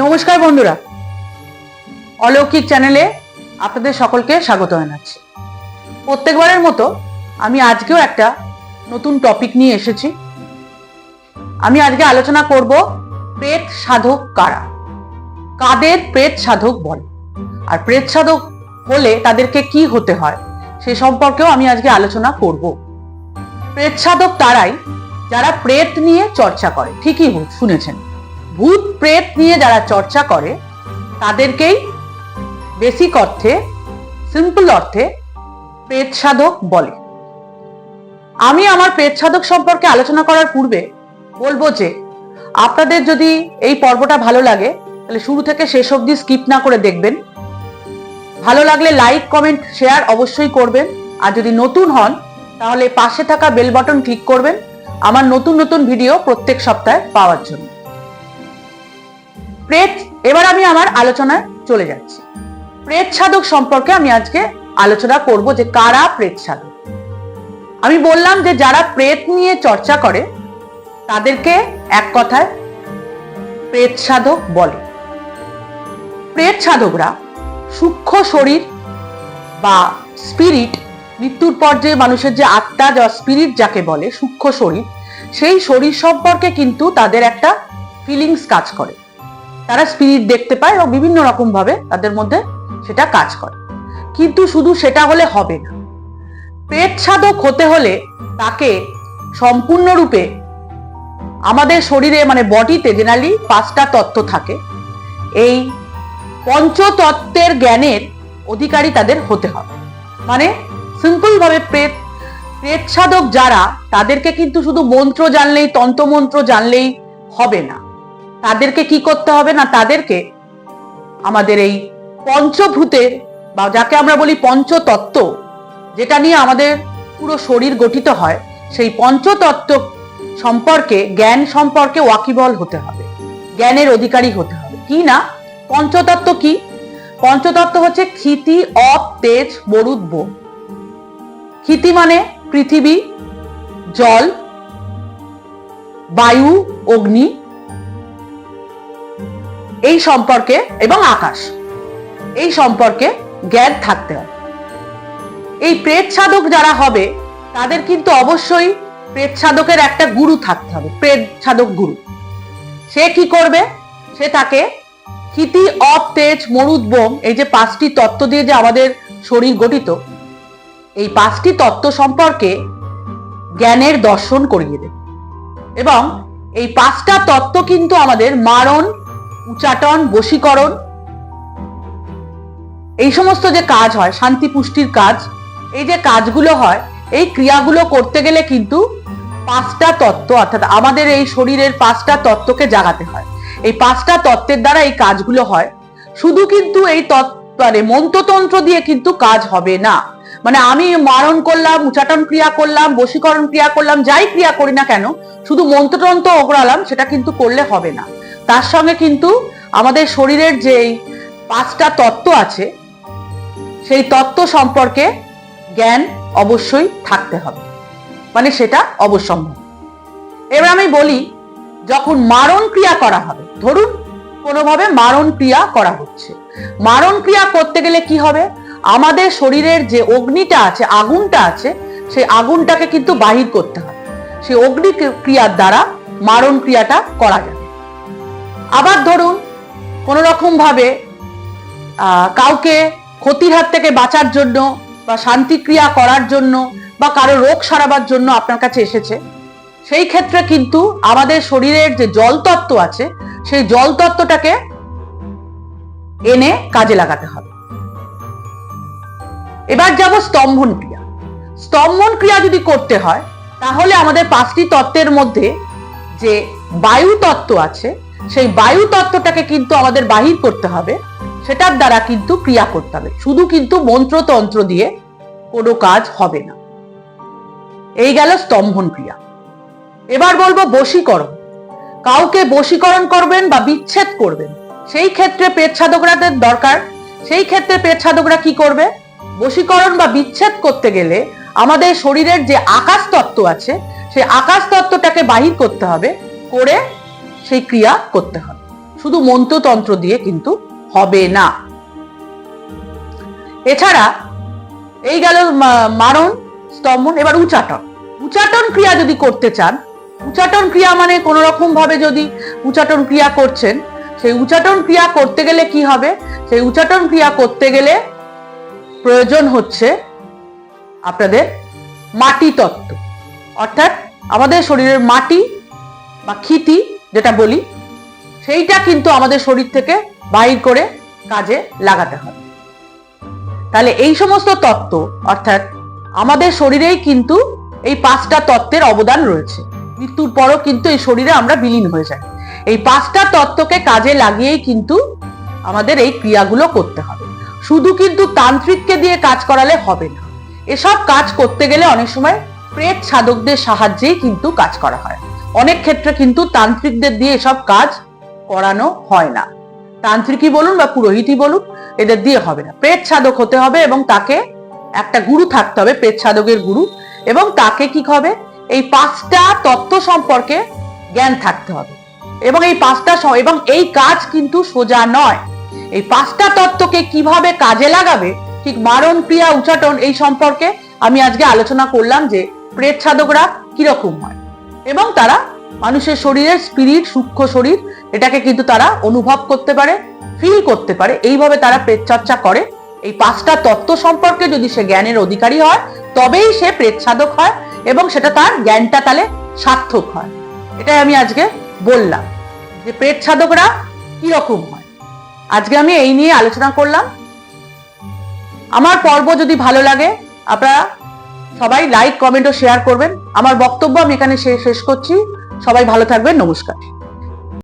নমস্কার বন্ধুরা, অলৌকিক চ্যানেলে আপনাদের সকলকে স্বাগত জানাচ্ছি। প্রত্যেকবারের মতো আমি আজকেও একটা নতুন টপিক নিয়ে এসেছি। আমি আজকে আলোচনা করব প্রেত সাধক কারা, কাদের প্রেত সাধক বলে, আর প্রেত সাধক হলে তাদেরকে কি হতে হয় সে সম্পর্কেও আমি আজকে আলোচনা করব। প্রেত সাধক তারাই যারা প্রেত নিয়ে চর্চা করে। ঠিকই শুনেছেন, ভূত প্রেত নিয়ে যারা চর্চা করে তাদেরকেই বেসিক অর্থে, সিম্পল অর্থে প্রেত সাধক বলে। আমি আমার প্রেত সাধক সম্পর্কে আলোচনা করার পূর্বে বলবো যে আপনাদের যদি এই পর্বটা ভালো লাগে তাহলে শুরু থেকে শেষ অবধি স্কিপ না করে দেখবেন। ভালো লাগলে লাইক, কমেন্ট, শেয়ার অবশ্যই করবেন। আর যদি নতুন হন তাহলে পাশে থাকা বেল বাটন ক্লিক করবেন আমার নতুন নতুন ভিডিও প্রত্যেক সপ্তাহে পাওয়ার জন্য। প্রেত, এবার আমি আমার আলোচনায় চলে যাচ্ছি। প্রেত সাধক সম্পর্কে আমি আজকে আলোচনা করব যে কারা প্রেত সাধক। আমি বললাম যে যারা প্রেত নিয়ে চর্চা করে তাদেরকে এক কথায় প্রেত সাধক বলে। প্রেত সাধকরা সূক্ষ্ম শরীর বা স্পিরিট, মৃত্যুর পর যে মানুষের যে আত্মা বা স্পিরিট যাকে বলে, সূক্ষ্ম শরীর, সেই শরীর সম্পর্কে কিন্তু তাদের একটা ফিলিংস কাজ করে। তারা স্পিরিট দেখতে পায় এবং বিভিন্ন রকম ভাবে তাদের মধ্যে সেটা কাজ করে। কিন্তু শুধু সেটা হলে হবে না। প্রেত সাধক হতে হলে তাকে সম্পূর্ণরূপে আমাদের শরীরে, মানে বডিতে জেনারেলি 5টা তত্ত্ব থাকে। এই পঞ্চতত্ত্বের জ্ঞানের অধিকারী তাদের হতে হবে। মানে সিম্পল ভাবে প্রেত সাধক যারা, তাদেরকে কিন্তু শুধু মন্ত্র জানলেই, তন্ত্রমন্ত্র জানলেই হবে না। তাদেরকে কি করতে হবে না, তাদেরকে আমাদের এই পঞ্চভূতের বা যাকে আমরা বলি পঞ্চতত্ত্ব, যেটা নিয়ে আমাদের পুরো শরীর গঠিত হয়, সেই পঞ্চতত্ত্ব সম্পর্কে, জ্ঞান সম্পর্কে ওয়াকিবল হতে হবে, জ্ঞানের অধিকারী হতে হবে। কি না, পঞ্চতত্ত্ব কি? পঞ্চতত্ত্ব হচ্ছে ক্ষিতি, অপ, তেজ, মরুত, বোম। ক্ষিতি মানে পৃথিবী, জল, বায়ু, অগ্নি, এই সম্পর্কে, এবং আকাশ, এই সম্পর্কে জ্ঞান থাকতে হবে। এই প্রেত সাধক যারা হবে তাদের কিন্তু অবশ্যই প্রেত সাধকের একটা গুরু থাকতে হবে, প্রেত সাধক গুরু। সে কি করবে? সে তাকে ক্ষিতি, অপ, তেজ, মরুত, বোম, এই যে 5টি তত্ত্ব দিয়ে যে আমাদের শরীর গঠিত, এই 5টি তত্ত্ব সম্পর্কে জ্ঞানের দর্শন করিয়ে দেবে। এবং এই 5টা তত্ত্ব কিন্তু আমাদের মারণ, উচ্চাটন, বশীকরণ, এই সমস্ত যে কাজ হয়, শান্তি পুষ্টির কাজ, এই যে কাজগুলো হয়, এই ক্রিয়াগুলো করতে গেলে কিন্তু 5টা তত্ত্ব, অর্থাৎ আমাদের এই শরীরের 5টা তত্ত্বকে জাগাতে হয়। এই 5টা তত্ত্বের দ্বারা এই কাজগুলো হয়। শুধু কিন্তু এই মানে মন্ত্রতন্ত্র দিয়ে কিন্তু কাজ হবে না। মানে আমি মারণ করলাম, উচ্চাটন ক্রিয়া করলাম, বশীকরণ ক্রিয়া করলাম, যাই ক্রিয়া করি না কেন, শুধু মন্ত্রতন্ত্র ওগড়ালাম, সেটা কিন্তু করলে হবে না। তার সঙ্গে কিন্তু আমাদের শরীরের যে 5টা তত্ত্ব আছে, সেই তত্ত্ব সম্পর্কে জ্ঞান অবশ্যই থাকতে হবে, মানে সেটা অবশ্যম্ভাবী। এবার আমি বলি, যখন মারণ ক্রিয়া করা হবে, ধরুন কোনোভাবে মারণ ক্রিয়া করা হচ্ছে, মারণ ক্রিয়া করতে গেলে কি হবে? আমাদের শরীরের যে অগ্নিটা আছে, আগুনটা আছে, সেই আগুনটাকে কিন্তু বাহির করতে হবে। সেই অগ্নি ক্রিয়ার দ্বারা মারণ ক্রিয়াটা করা যাবে। আবার ধরুন কোন রকম ভাবে কাউকে ক্ষতির হাত থেকে বাঁচার জন্য বা শান্তি ক্রিয়া করার জন্য বা কারো রোগ সারাবার জন্য আপনার কাছে এসেছে, সেই ক্ষেত্রে কিন্তু আমাদের শরীরের যে জল তত্ত্ব আছে, সেই জল তত্ত্বটাকে এনে কাজে লাগাতে হবে। এবার যাব স্তম্ভন ক্রিয়া। স্তম্ভন ক্রিয়া যদি করতে হয় তাহলে আমাদের 5টি তত্ত্বের মধ্যে যে বায়ু তত্ত্ব আছে, সেই বায়ু তত্ত্বটাকে কিন্তু আমাদের বাহির করতে হবে, সেটার দ্বারা কিন্তু ক্রিয়া করতে হবে। শুধু কিন্তু মন্ত্রতন্ত্র দিয়ে কোনো কাজ হবে না। এই গেল স্তম্ভন ক্রিয়া। এবার বলবো বশীকরণ। কাউকে বশীকরণ করবেন বা বিচ্ছেদ করবেন, সেই ক্ষেত্রে প্রেত সাধকরাদের দরকার। সেই ক্ষেত্রে প্রেত সাধকরা কি করবে? বশীকরণ বা বিচ্ছেদ করতে গেলে আমাদের শরীরের যে আকাশ তত্ত্ব আছে, সেই আকাশ তত্ত্বটাকে বাহির করতে হবে, করে সেই ক্রিয়া করতে হবে। শুধু মন্ত্রতন্ত্র দিয়ে কিন্তু হবে না। এছাড়া এই গেল মারণ, স্তম্ভন। এবার উচাটন। উচাটন ক্রিয়া যদি করতে চান, উচাটন ক্রিয়া মানে কোন রকম ভাবে যদি উচাটন ক্রিয়া করছেন, সেই উচাটন ক্রিয়া করতে গেলে কি হবে? সেই উচাটন ক্রিয়া করতে গেলে প্রয়োজন হচ্ছে আপনাদের মাটি তত্ত্ব, অর্থাৎ আমাদের শরীরের মাটি বা ক্ষিতি যেটা বলি, সেইটা কিন্তু আমাদের শরীর থেকে বাহির করে কাজে লাগাতে হবে। তাহলে এই সমস্ত তত্ত্ব, অর্থাৎ আমাদের শরীরেই কিন্তু এই 5টা তত্ত্বের অবদান রয়েছে। মৃত্যুর পরও কিন্তু এই শরীরে আমরা বিলীন হয়ে যাই। এই 5টা তত্ত্বকে কাজে লাগিয়েই কিন্তু আমাদের এই ক্রিয়াগুলো করতে হবে। শুধু কিন্তু তান্ত্রিককে দিয়ে কাজ করালে হবে না। এসব কাজ করতে গেলে অনেক সময় প্রেত সাধকদের সাহায্যেই কিন্তু কাজ করা হয়। অনেক ক্ষেত্রে কিন্তু তান্ত্রিকদের দিয়ে এসব কাজ করানো হয় না। তান্ত্রিকই বলুন বা পুরোহিতই বলুন, এদের দিয়ে হবে না। প্রেত সাধক হতে হবে এবং তাকে একটা গুরু থাকতে হবে, প্রেত সাধকের গুরু, এবং তাকে কি হবে? এই 5টা তত্ত্ব সম্পর্কে জ্ঞান থাকতে হবে। এবং এই কাজ কিন্তু সোজা নয়। এই 5টা তত্ত্বকে কিভাবে কাজে লাগাবে, ঠিক মারণ, ক্রিয়া, উচাটন, এই সম্পর্কে আমি আজকে আলোচনা করলাম যে প্রেত সাধকরা কিরকম হয় এবং তারা মানুষের শরীরের স্পিরিট, সূক্ষ্ম শরীর, এটাকে কিন্তু তারা অনুভব করতে পারে, ফিল করতে পারে। এইভাবে তারা প্রেত চর্চা করে। এই 5টা তত্ত্ব সম্পর্কে যদি সে জ্ঞানের অধিকারী হয়, তবেই সে প্রেত সাধক হয় এবং সেটা তার জ্ঞানটা তাহলে সার্থক হয়। এটাই আমি আজকে বললাম যে প্রেত সাধকরা কিরকম হয়। আজকে আমি এই নিয়ে আলোচনা করলাম। আমার পর্ব যদি ভালো লাগে আপনারা সবাই লাইক, কমেন্ট ও শেয়ার করবেন। আমার বক্তব্য আমি এখানে শেষ করছি। সবাই ভালো থাকবেন। নমস্কার।